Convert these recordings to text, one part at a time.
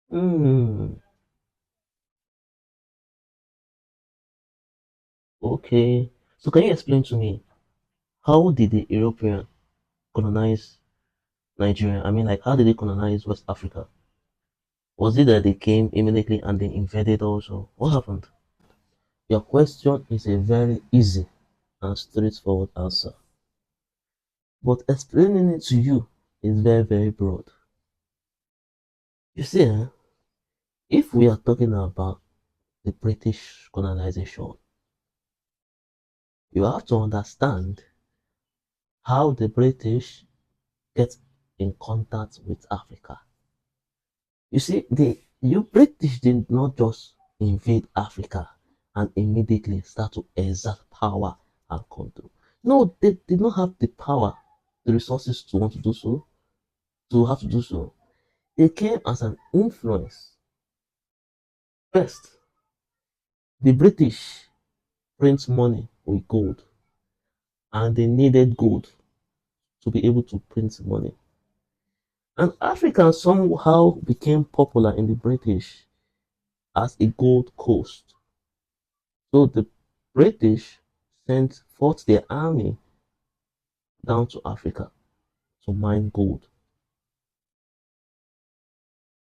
Hmm. Okay. So can you explain to me how did the European colonize Nigeria? I mean, like, how did they colonize West Africa? Was it that they came immediately and they invaded also? What happened? Your question is a very easy and straightforward answer, but explaining it to you is very, very broad. You see, if we are talking about the British colonization, you have to understand how the British get in contact with Africa. You see, the you British did not just invade Africa and immediately start to exert power and control. No, they did not have the power, the resources to want to do so, to have to do so. They came as an influence. First, the British print money with gold, and they needed gold to be able to print money. And Africa somehow became popular in the British as a gold coast. So the British sent forth their army down to Africa to mine gold.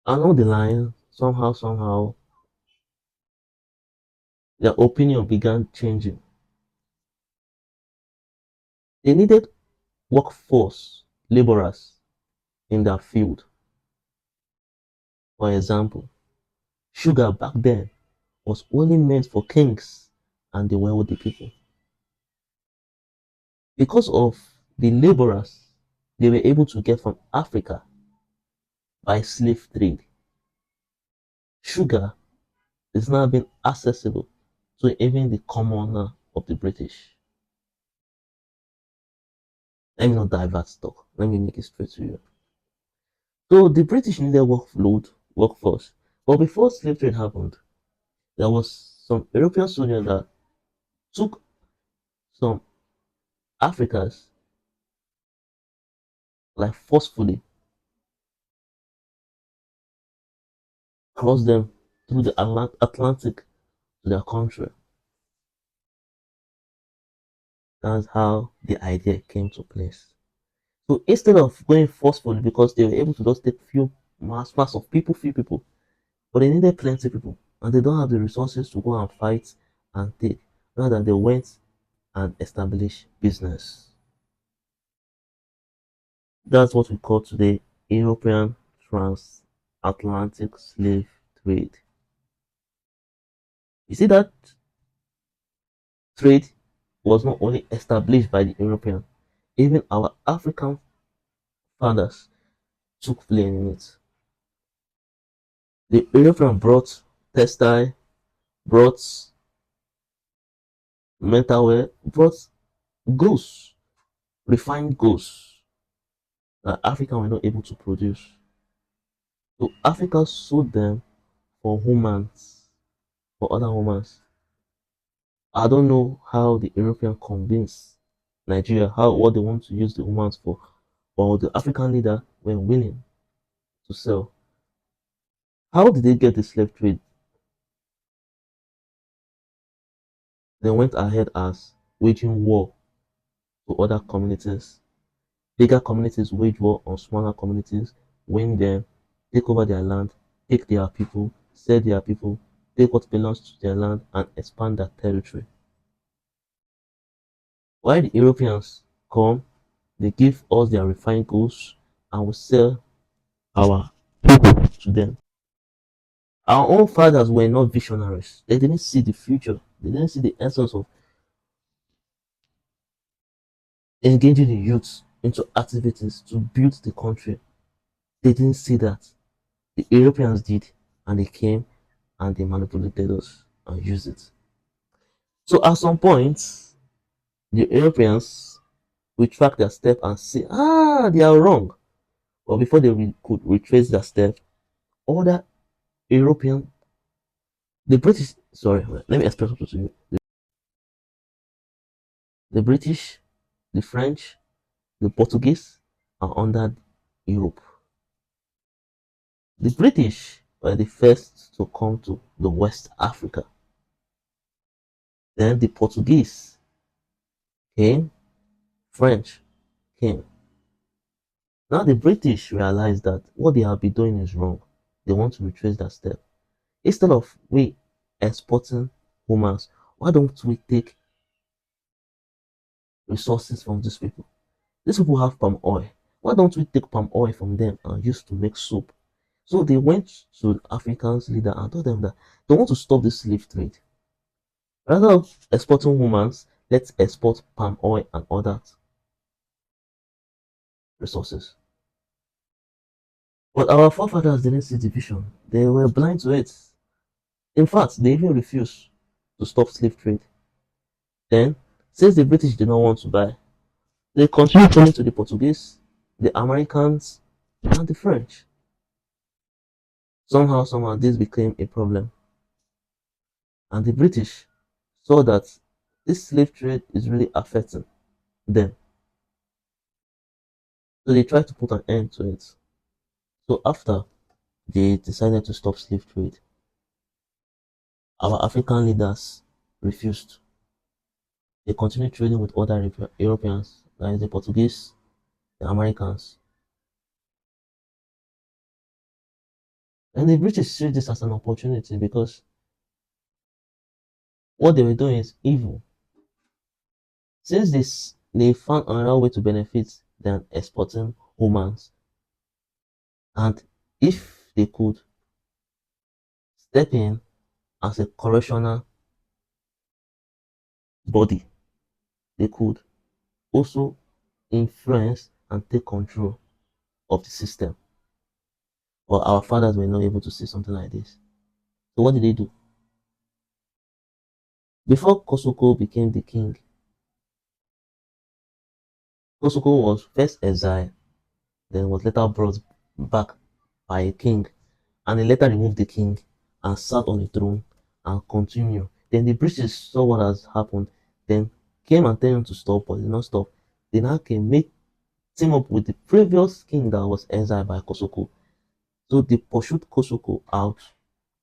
Along the line, somehow, their opinion began changing. They needed workforce, laborers in their field. For example, sugar back then was only meant for kings and the wealthy people. Because of the laborers they were able to get from Africa by slave trade, sugar is now being accessible to even the commoner of the British. Let me not divert talk. Let me make it straight to you. So the British needed workload, workforce. But before slave trade happened, there was some European soldiers that took some Africans like forcefully, crossed them through the Atlantic to their country. That's how the idea came to place. So instead of going forcefully, because they were able to just take mass of people, few people, but they needed plenty people, and they don't have the resources to go and fight and take. Rather, they went and established business. That's what we call today European transatlantic slave trade. You see that trade was not only established by the European, even our African fathers took play in it. The European brought textile, brought metalware, brought goods, refined goods that Africa were not able to produce. So Africa sold them for humans, for other humans. I don't know how the European convinced Nigeria how what they want to use the humans for, but the African leader were willing to sell. How did they get the slave trade? They went ahead as waging war to other communities. Bigger communities wage war on smaller communities, win them, take over their land, take their people, sell their people, take what belongs to their land, and expand their territory. While the Europeans come, they give us their refined goods and we sell our people to them. Our own fathers were not visionaries. They didn't see the future. They didn't see the essence of engaging the youth into activities to build the country. They didn't see that. The Europeans did, and they came and they manipulated us and used it. So at some point, the Europeans will track their step and see, they are wrong. But before they could retrace their step, other European, the British, sorry, let me explain something to you. The British, the French, the Portuguese are under Europe. The British were the first to come to the West Africa. Then the Portuguese came, French came. Now the British realized that what they have been doing is wrong. They want to retrace that step. Instead of we exporting humans, why don't we take resources from these people? These people have palm oil. Why don't we take palm oil from them and use to make soap? So they went to Africans leader and told them that they want to stop the slave trade. Rather than exporting humans, let's export palm oil and other resources. But our forefathers didn't see the vision. They were blind to it. In fact, they even refused to stop slave trade. Then, since the British did not want to buy, they continued selling to the Portuguese, the Americans, and the French. Somehow, this became a problem. And the British saw that this slave trade is really affecting them. So they tried to put an end to it. So after they decided to stop slave trade, our African leaders refused. They continued trading with other Europeans, like the Portuguese, the Americans. And the British see this as an opportunity because what they were doing is evil. Since this, they found another way to benefit than exporting humans. And if they could step in as a correctional body, they could also influence and take control of the system. But our fathers were not able to see something like this. So what did they do? Before Kosoko became the king, Kosoko was first exiled, then was later brought back by a king, and he later removed the king and sat on the throne and continued. Then the British saw what has happened, then came and told him to stop, but he did not stop. They now came make team up with the previous king that was exiled by Kosoko. So they pursued Kosoko out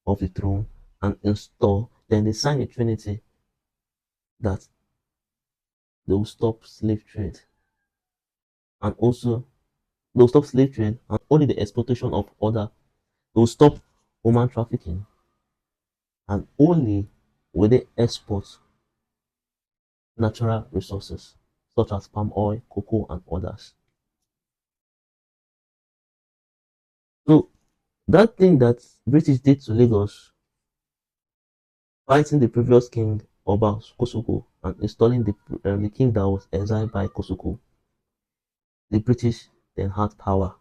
of the throne and installed. Then they signed a treaty that they will stop slave trade and also they will stop slave trade and only the exploitation of other. They will stop human trafficking and only will they export natural resources such as palm oil, cocoa, and others. So that thing that British did to Lagos, fighting the previous king Oba Kosoko and installing the king that was exiled by Kosoko, the British then had power.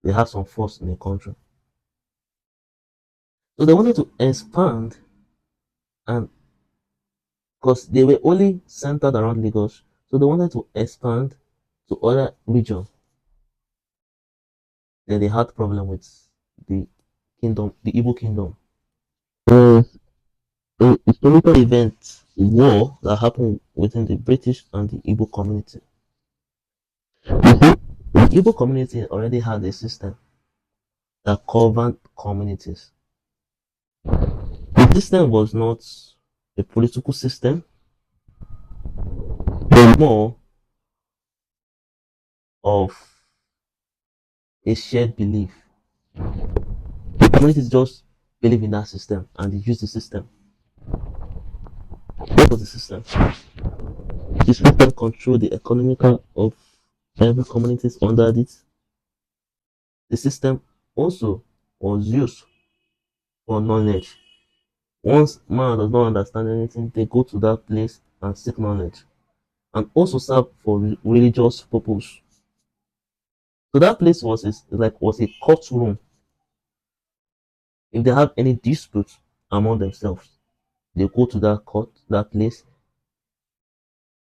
They had some force in the country. So they wanted to expand and because they were only centered around Lagos, so they wanted to expand to other regions. Then they had problem with the kingdom, the Igbo kingdom. A historical event, war that happened within the British and the Igbo community. The Igbo community already had a system that governed communities. The system was not a political system, but more of a shared belief. The communities just believe in that system and they use the system. What was the system? The system controlled the economical of every community under it. The system also was used for knowledge. Once man does not understand anything, they go to that place and seek knowledge and also serve for religious purpose. So that place was a courtroom. If they have any dispute among themselves, they go to that court, that place,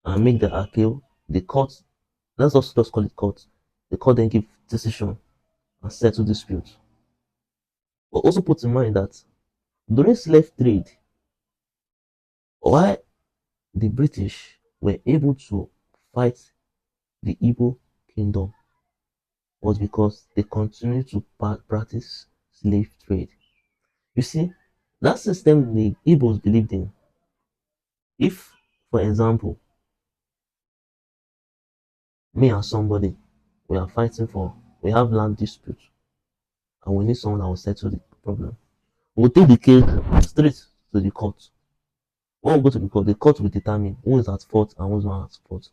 and make the appeal. The court, let's also just call it court. The court then give decision and settle dispute. But also put in mind that during slave trade, why the British were able to fight the Igbo kingdom was because they continued to practice slave trade. You see, that system the Igbos believed in. If, for example, me and somebody, we are fighting for, we have land dispute, and we need someone that will settle the problem, we'll take the case straight to the court. When we go to the court will determine who is at fault and who is not at fault.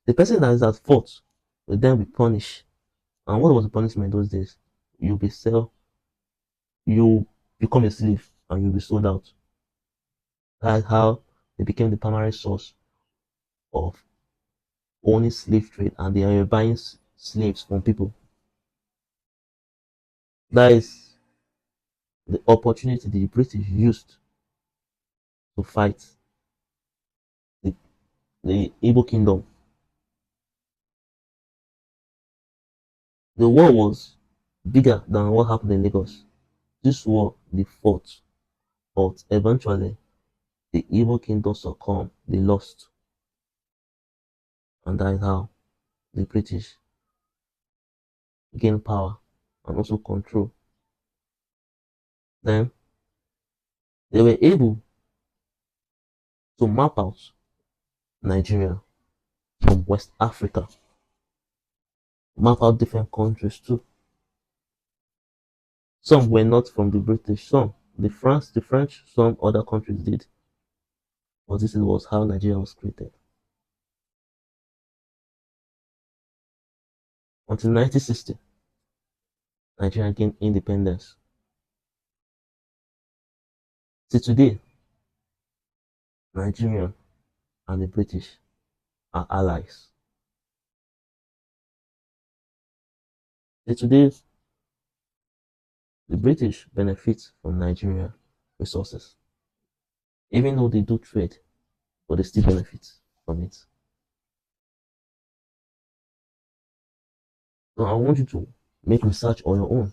The person that is at fault will then be punished. And what was the punishment those days? You'll be sell, you become a slave and you'll be sold out. That's how they became the primary source of owning slave trade, and they are buying slaves from people. That is the opportunity the British used to fight the, the Igbo kingdom. The war was bigger than what happened in Lagos. This war they fought, but eventually the Igbo kingdom succumbed. They lost, and that is how the British gained power and also control. Then they were able to map out Nigeria from West Africa, map out different countries too. Some were not from the British, some the French, some other countries did. But this was how Nigeria was created. Until 1960, Nigeria gained independence. Till today, Nigeria and the British are allies. Till today, the British benefit from Nigeria resources. Even though they do trade, but they still benefit from it. So I want you to make research on your own.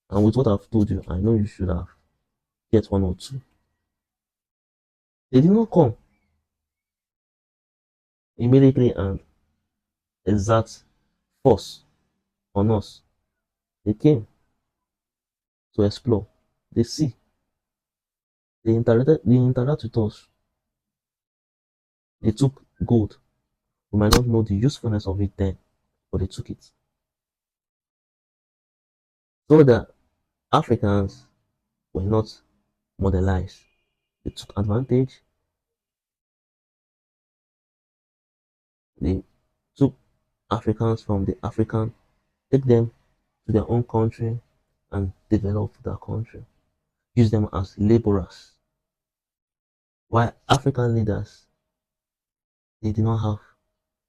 And with what I've told you, I know you should have get one or two. They did not come immediately and exert force on us. They came to explore. They see. They interact with us. They took gold. We might not know the usefulness of it then, but they took it. So that Africans were not modelized. They took advantage. They took Africans from the African, take them to their own country and develop that country. Use them as laborers. While African leaders, they did not have,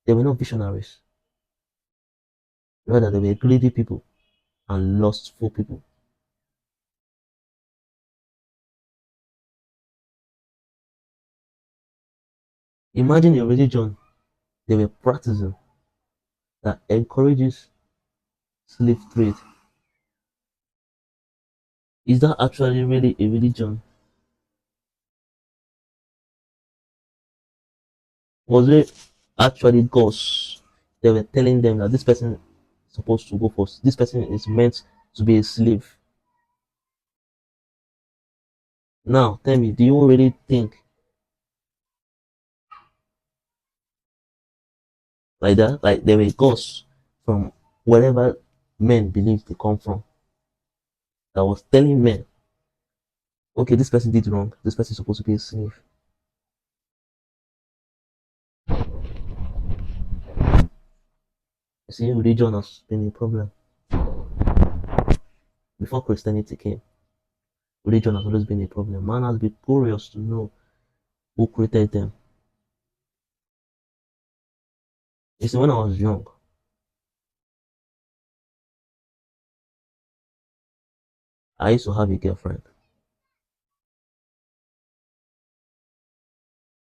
they were not visionaries. Rather, they were greedy people and lustful people. Imagine a religion they were practicing that encourages slave trade. Is that actually really a religion? Was it actually gods? They were telling them that this person is supposed to go first. This person is meant to be a slave. Now, tell me, do you really think like that? Like they were gods from wherever men believe they come from that was telling men, okay, this person did wrong. This person is supposed to be a slave. You see, religion has been a problem. Before Christianity came, religion has always been a problem. Man has been curious to know who created them. You see, when I was young, I used to have a girlfriend.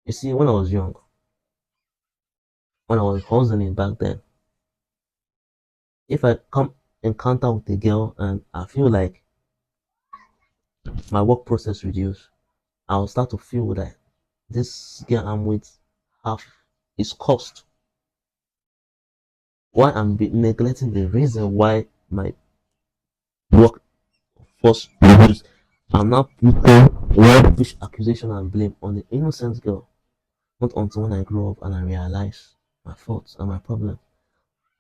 You see, when I was young, when I was hustling back then, if I come encounter with a girl and I feel like my work process reduced, I'll start to feel that this girl I'm with half is cost. why I'm neglecting the reason why my work force produced. I'm not putting rubbish accusation and blame on the innocent girl. Not until when I grow up and I realize my faults and my problems.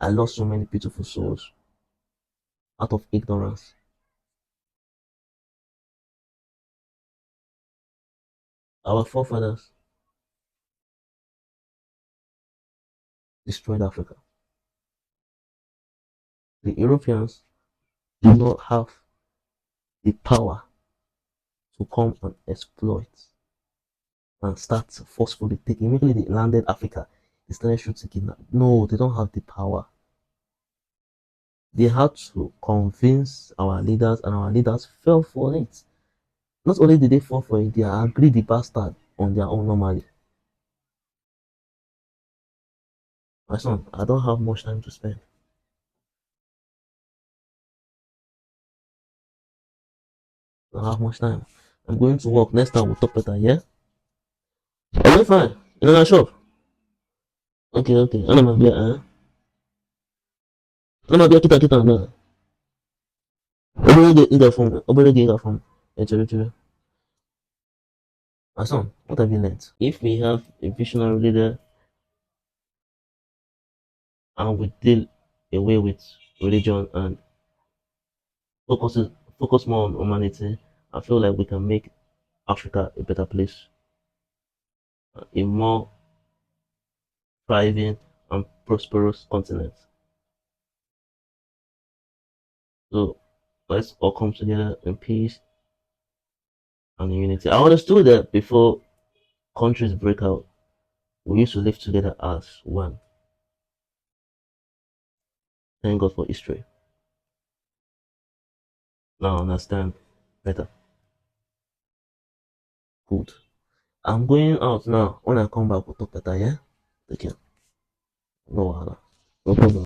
I lost so many beautiful souls out of ignorance. Our forefathers destroyed Africa. The Europeans do not have the power to come and exploit and start forcefully taking. Immediately they landed Africa, they started shooting kidnap. No, they don't have the power. They had to convince our leaders, and our leaders fell for it. Not only did they fall for it, they agreed the bastard on their own normally. My son, I don't have much time to spend. I don't have much time. I'm going to work. Next time we'll talk better, yeah? Okay, fine. You know that shop? Okay, okay. I don't know, yeah, I don't know, yeah, kita, no. Obere get phone. Chere. My son, what have you learned? If we have a visionary leader and we deal away with religion and focuses focus more on humanity, I feel like we can make Africa a better place, a more thriving and prosperous continent. So let's all come together in peace and in unity. I understood that before countries break out, we used to live together as one. Thank God for history. Now I understand better. Good. I'm going out now. When I come back, we'll talk better, yeah? Take care. No wahala. No problem.